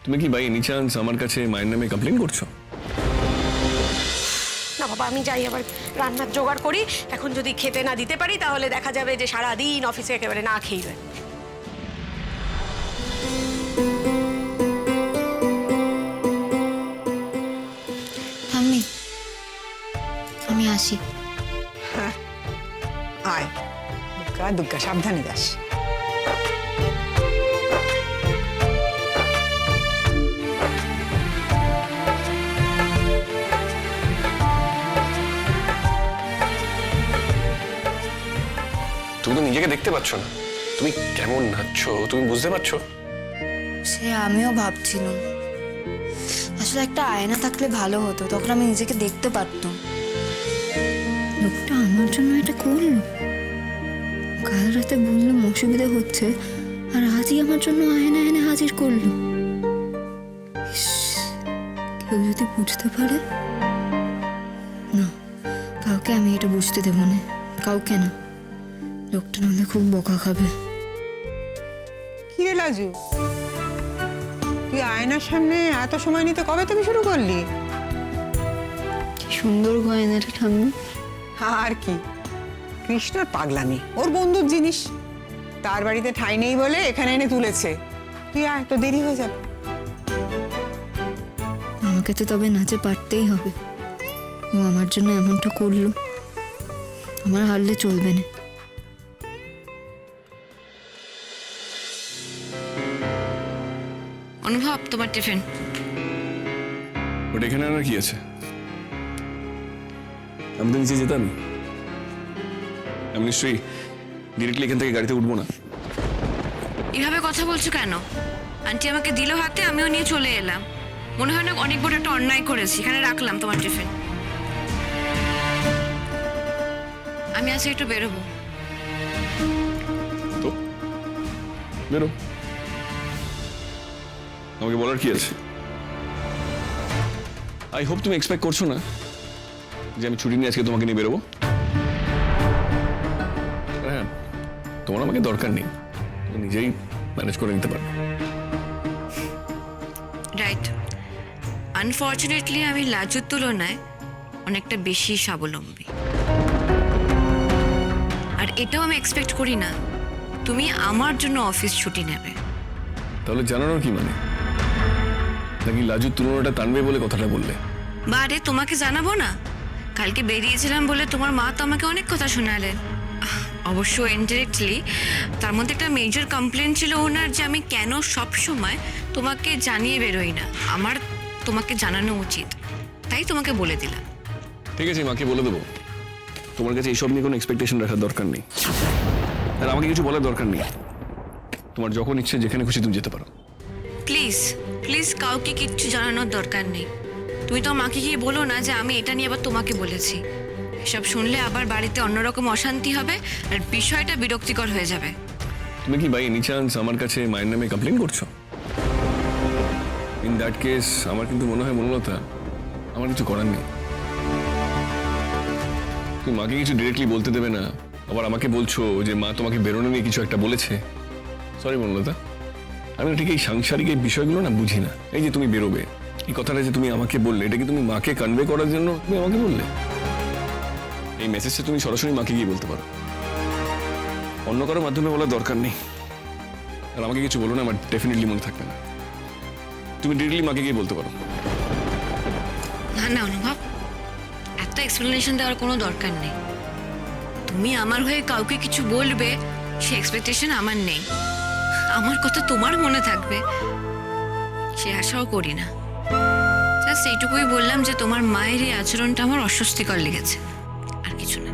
তুমি কি by any chance আমার কাছে মায়ের নামে কমপ্লেন করছো? না বাবা, আমি যাই আবার রান্নার জোগাড় করি। এখন যদি খেতে না দিতে পারি তাহলে দেখা যাবে যে সারাদিন অফিসে একেবারে না খেয়ে রয়। ঠাম্মি, আমি আসি। আয় দুর্গা দুর্গা, সাবধানে যাস। তুমি তো নিজেকে দেখতে পাচ্ছ না, তুমি কেমন নাচছো তুমি বুঝতে পারছো? সে আমিও ভাবছিলাম, আসলে একটা আয়না থাকলে ভালো হতো, তখন আমি নিজেকে দেখতে পারতাম। লোকটা আমার জন্য এটা করলো, কাল রাতে বললাম অসুবিধা হচ্ছে, আর আজই আমার জন্য আয়না এনে হাজির করলো। ইস, কেউ যদি বুঝতে পারে। না, কাউকে আমি এটা বুঝতে দেবো না, কাউকে না। লোকটা নাহলে খুব বকা খাবে। কি রে লাজু, তুই আয়নার সামনে এত সময় নিতে কবে থেকে শুরু করলি? কি সুন্দর গয়নাটা ঠাম্মি। আর কি, কৃষ্ণর পাগলামি, ওর বন্ধুর জিনিস, তার বাড়িতে ঠাঁই নেই বলে এখানে এনে তুলেছে। তুই আয়, তো দেরি হয়ে যাবে। আমাকে তো তবে নাচে পারতেই হবে। ও আমার জন্য এমনটা করলো, আমার হারলে চলবে না। অনুভব, তোমার টিফিন। ওটা এখানে আনার কি আছে? আমি তো নিচে যেতাম। আমি নিশ্চয়ই ডিরেক্টলি এখান থেকে গাড়িতে উঠবো না। এভাবে কথা বলছো কেন? আন্টি আমাকে দিল হাতে, আমিও নিয়ে চলে এলাম। মনে হয় না অনেক বড় একটা অন্যায় করেছি, এখানে রাখলাম তোমার টিফিন। আমি আজকে একটু বেরোবো। তো বেরো, আমাকে বলার কি আছে? আই হোপ তুমি এক্সপেক্ট করছো না যে আমি ছুটি নিয়ে আজকে তোমাকে নিয়ে বেরোবো। হ্যাঁ, তোমার আমাকে দরকার নেই, তুমি নিজেই ম্যানেজ করে নিতে পারো। রাইট। আনফর্চুনেটলি আমি লাজুর তুলনায় অনেকটা বেশি স্বাবলম্বী, আর এটাও আমি এক্সপেক্ট করি না তুমি আমার জন্য অফিস ছুটি নেবে। তাহলে জানানোর কি মানে? নাকি লাজুর তুলনাটা টানবে বলে কথাটা বললে? বারে, তোমাকে জানাবো না? কালকে বেরিয়েছিলাম বলে তোমার মা তো আমাকে অনেক কথা শোনালেন। অবশ্য ইনডিরেক্টলি তার মধ্যে একটা মেজর কমপ্লেন ছিল ওনার, যে আমি কেন সব সময় তোমাকে জানিয়ে বেরোই না। আমার তোমাকে জানানো উচিত, তাই তোমাকে বলে দিলাম। ঠিক আছে, মাকে বলে দেবো। তোমার কাছে এইসব নিয়ে কোনো এক্সপেকটেশন রাখার দরকার নেই, আর আমাকে কিছু বলার দরকার নেই। তোমার যখন ইচ্ছে যেখানে খুশি তুমি যেতে পারো। প্লিজ প্লিজ, কাউকে কিচ্ছু জানানোর দরকার নেই। তুমি তো মাকে গিয়ে বলো না যে আমি এটা নিয়ে আবার তোমাকে বলেছি। এসব শুনলে আবার বাড়িতে অন্যরকম অশান্তি হবে, আর বিষয়টা বিরক্তিকর হয়ে যাবে। তুমি কি বাই এনি চান্স আমার কাছে মায়ের নামে কমপ্লেন করছো? ইন দ্যাট কেস আমার কিন্তু মনে হয় মনলতা, আমার কিছু করার নেই। তুমি মাকে কিছু ডিরেক্টলি বলতে দেবে না, আবার আমাকে বলছো যে মা তোমাকে বেরোনো নিয়ে কিছু একটা বলেছে। সরি মনলতা, আমি না ঠিক এই সাংসারিক এই বিষয়গুলো না বুঝি না। এই যে তুমি বেরোবে, এই কথাটা যে তুমি আমাকে বললে, এটা কি তুমি মাকে কনভে করার জন্য তুমি আমাকে বললে? এই মেসেজটা তুমি সরাসরি মাকে গিয়ে বলতে পারো, অন্য কারোর মাধ্যমে বলার দরকার নেই। আর আমাকে কিছু বলো না, আমার ডেফিনেটলি মনে থাকবে না। তুমি ডিরেক্টলি মাকে গিয়ে বলতে পারো। না না অনুভব, এত এক্সপ্লেনেশন দেওয়ার কোনো দরকার নেই। তুমি আমার হয়ে কাউকে কিছু বলবে সে এক্সপেকটেশন আমার নেই। আমার কথা তোমার মনে থাকবে সে আশাও করি না। জাস্ট এইটুকুই বললাম যে তোমার মায়ের এই আচরণটা আমার অস্বস্তিকর লেগেছে, আর কিছু না।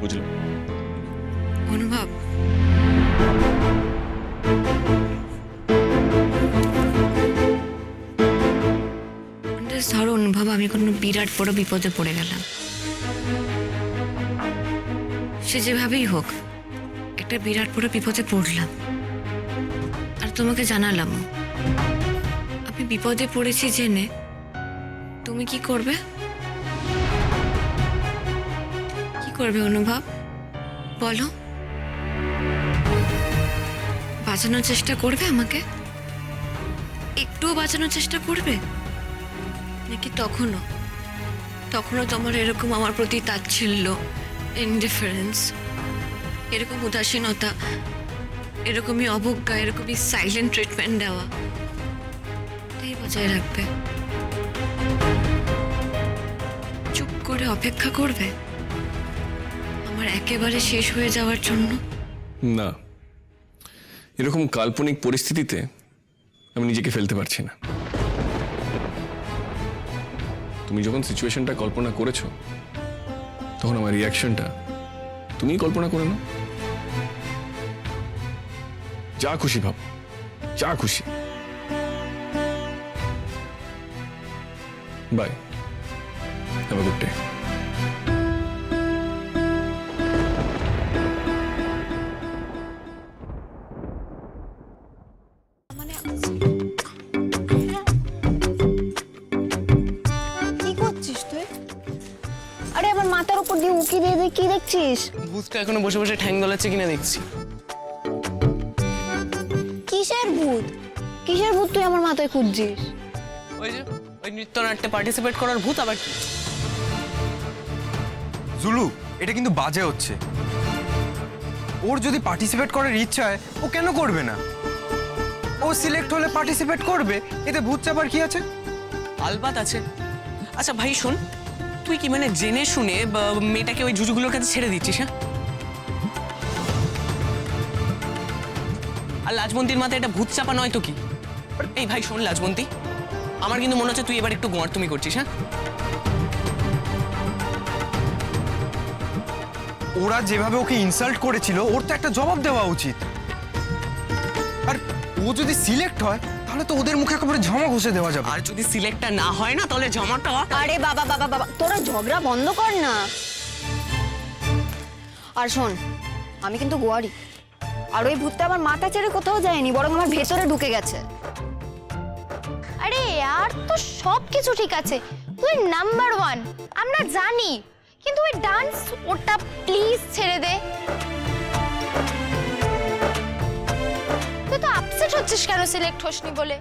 বুঝলাম। অনুভব, ধরো অনুভব, আমি কোনো বিরাট বড় বিপদে পড়ে গেলাম। সে যেভাবেই হোক একটা বিরাট বড় বিপদে পড়লাম, আর তোমাকে জানালাম আমি বিপদে পড়েছি জেনে তুমি কি করবে? কি করবে অনুভব, বলো? বাঁচানোর চেষ্টা করবে আমাকে? একটুও বাঁচানোর চেষ্টা করবে? নাকি তখনও তোমার এরকম আমার প্রতি তাচ্ছিল্য, ইনডিফারেন্স, এরকম উদাসীনতা, এরকমই অবজ্ঞা, এরকমই সাইলেন্ট ট্রিটমেন্ট দেওয়া এটাই বজায় রাখবে? চুপ করে অপেক্ষা করবে আমার একেবারে শেষ হয়ে যাওয়ার জন্য? না, এরকম কাল্পনিক পরিস্থিতিতে আমি নিজেকে ফেলতে পারছি না। তুমি যখন সিচুয়েশনটা কল্পনা করেছো তখন আমার রিয়াকশনটা তুমিই কল্পনা করে নাও। যা খুশি ভাব, যা খুশি। Bye, have a good day. কি করছিস তুই? আরে আমার মাথার উপর দিয়ে উকি দিয়ে দিয়ে কি দেখছিস? ভূতটা এখনো বসে বসে ঠ্যাং দোলাচ্ছে কিনা দেখছি। কিসের ভূত? কিসের ভূত তুই আমার মাথায় খুঁজছিস? ওই যে ওই নৃত্যনাট্যে পার্টিসিপেট করার ভূত আবার কি? জুলু, এটা কিন্তু বাজে হচ্ছে। ওর যদি পার্টিসিপেট করার ইচ্ছা হয় ও কেন করবে না? ও সিলেক্ট হলে পার্টিসিপেট করবে, এতে ভূত চাপার কি আছে? আলবাত আছে। আচ্ছা ভাই শোন, তুই কি মানে জেনে শুনে মেয়েটাকে ওই জুজুগুলোর কাছে ছেড়ে দিচ্ছিস? হ্যাঁ, আর লাজবন্তীর মাথায় এটা ভূত চাপা নয় তো কি? এই ভাই শোন লাজবন্তী, আমার কিন্তু মনে হচ্ছে তুই এবার একটু গোয়ার তুমি করছিস। হ্যাঁ, ওরা যেভাবে ওকে ইনসাল্ট করেছিল ওর তো একটা জবাব দেওয়া উচিত। আর ও যদি সিলেক্ট হয় তাহলে তো ওদের মুখে একেবারে ঝামা ঘষে দেওয়া যাবে। আর যদি সিলেক্টটা না হয় না তাহলে জমাটা আরে বাবা বাবা বাবা, তোরা ঝগড়া বন্ধ কর না। আর শোন, আমি কিন্তু গোয়ারি, আর ওই ভূতটা আমার মাথা ছেড়ে কোথাও যায়নি, বরং আমার ভেতরে ঢুকে গেছে। আরে আর তো সব কিছু ঠিক আছে, তুই নাম্বার 1 আমরা জানি, কিন্তু ওই ডান্স ওটা প্লিজ ছেড়ে দে। তুই তো আপসেট হচ্ছিস কেন সিলেক্ট হসনি বলে?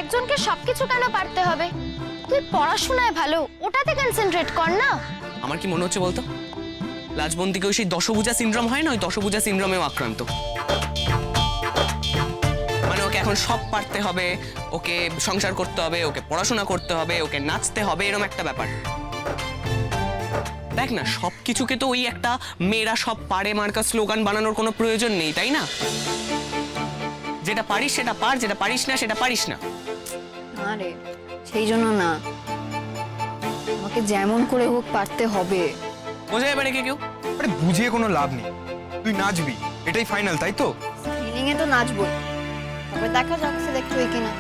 একজনকে সবকিছু কেন পারতে হবে? তুই পড়াশোনায় ভালো, ওটাতে কনসেন্ট্রেট কর না। আমার কি মনে হচ্ছে বলতো, লাজবন্তীকে ওই সেই দশভুজা সিনড্রোম হয় না, ওই দশভুজা সিনড্রোমেও আক্রান্ত। মানে ওকে এখন সব পারতে হবে, ওকে সংসার করতে হবে, ওকে পড়াশোনা করতে হবে, ওকে নাচতে হবে, এরকম একটা ব্যাপার। দেখ না, সব কিছুকে তো ওই একটা মেয়েরা সব পারে মার্কা স্লোগান বানানোর কোনো প্রয়োজন নেই, তাই না? যেটা পারিস সেটা পার, যেটা পারিস না সেটা পারিস না। না রে, সেই জন্য না, আমাকে যেমন করে হোক পারতে হবে। বোঝা এবারে কেউ? আরে বুঝিয়ে কোনো লাভ নেই, তুই নাচবি, এটাই ফাইনাল, তাই তো? ফিলিংয়ে তো নাচবই, তবে দেখা যাক সিলেক্ট হই কিনা।